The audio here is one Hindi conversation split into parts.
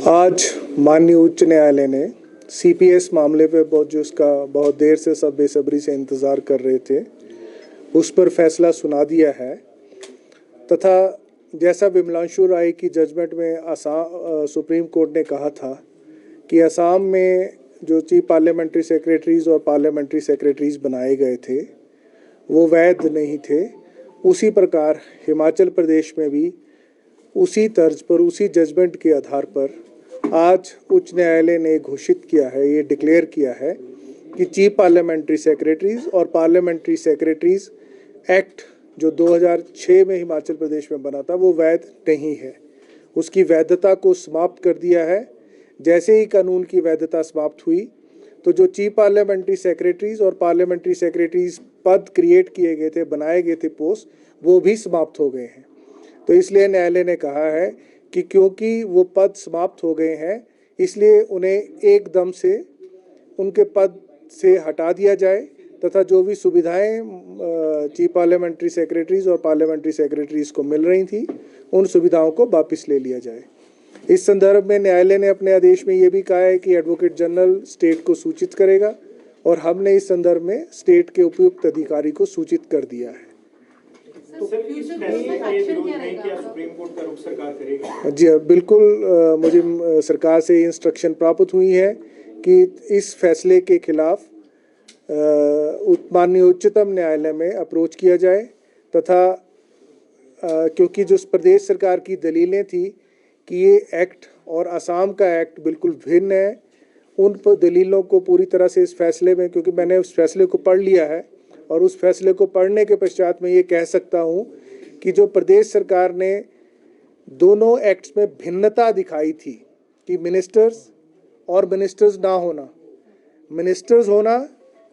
आज माननीय उच्च न्यायालय ने सीपीएस मामले पे बहुत देर से सब बेसब्री से इंतज़ार कर रहे थे, उस पर फैसला सुना दिया है तथा जैसा विमलांशु राय की जजमेंट में सुप्रीम कोर्ट ने कहा था कि असम में जो चीफ पार्लियामेंट्री सेक्रेटरीज और पार्लियामेंट्री सेक्रेटरीज बनाए गए थे वो वैध नहीं थे, उसी प्रकार हिमाचल प्रदेश में भी उसी तर्ज पर, उसी जजमेंट के आधार पर आज उच्च न्यायालय ने घोषित किया है, ये डिक्लेयर किया है कि चीफ पार्लियामेंट्री सेक्रेटरीज और पार्लियामेंट्री सेक्रेटरीज एक्ट जो 2006 में हिमाचल प्रदेश में बना था वो वैध नहीं है। उसकी वैधता को समाप्त कर दिया है। जैसे ही कानून की वैधता समाप्त हुई तो जो चीफ पार्लियामेंट्री सेक्रेटरीज और पार्लियामेंट्री सेक्रेटरीज पद क्रिएट किए गए थे, बनाए गए थे पोस्ट, वो भी समाप्त हो गए हैं। तो इसलिए न्यायालय ने कहा है कि क्योंकि वो पद समाप्त हो गए हैं इसलिए उन्हें एकदम से उनके पद से हटा दिया जाए तथा जो भी सुविधाएं चीफ पार्लियामेंट्री सेक्रेटरीज और पार्लियामेंट्री सेक्रेटरीज को मिल रही थी उन सुविधाओं को वापस ले लिया जाए। इस संदर्भ में न्यायालय ने अपने आदेश में ये भी कहा है कि एडवोकेट जनरल स्टेट को सूचित करेगा और हमने इस संदर्भ में स्टेट के उपयुक्त अधिकारी को सूचित कर दिया है। जी बिल्कुल, मुझे सरकार से इंस्ट्रक्शन प्राप्त हुई है कि इस फैसले के खिलाफ माननीय उच्चतम न्यायालय में अप्रोच किया जाए तथा क्योंकि जो प्रदेश सरकार की दलीलें थी कि ये एक्ट और असम का एक्ट बिल्कुल भिन्न है, उन पर दलीलों को पूरी तरह से इस फैसले में, क्योंकि मैंने उस फैसले को पढ़ लिया है और उस फैसले को पढ़ने के पश्चात मैं ये कह सकता हूँ कि जो प्रदेश सरकार ने दोनों एक्ट्स में भिन्नता दिखाई थी कि मिनिस्टर्स और मिनिस्टर्स ना होना, मिनिस्टर्स होना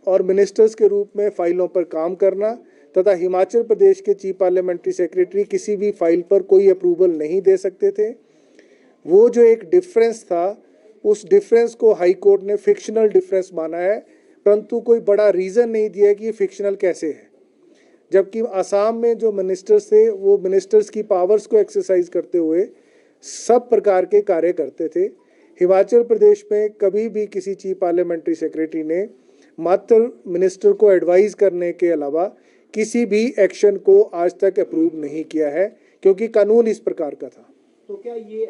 और मिनिस्टर्स के रूप में फाइलों पर काम करना तथा हिमाचल प्रदेश के चीफ पार्लियामेंट्री सेक्रेटरी किसी भी फाइल पर कोई अप्रूवल नहीं दे सकते थे। वो जो एक डिफरेंस था उस डिफरेंस को हाई कोर्ट ने फिक्शनल डिफरेंस माना है, परंतु कोई बड़ा रीज़न नहीं दिया कि ये फिक्शनल कैसे है। जबकि असम में जो मिनिस्टर्स थे वो मिनिस्टर्स की पावर्स को एक्सरसाइज करते हुए सब प्रकार के कार्य करते थे। हिमाचल प्रदेश में कभी भी किसी चीफ पार्लियामेंट्री सेक्रेटरी ने मात्र मिनिस्टर को एडवाइस करने के अलावा किसी भी एक्शन को आज तक अप्रूव नहीं किया है, क्योंकि कानून इस प्रकार का था। तो क्या ये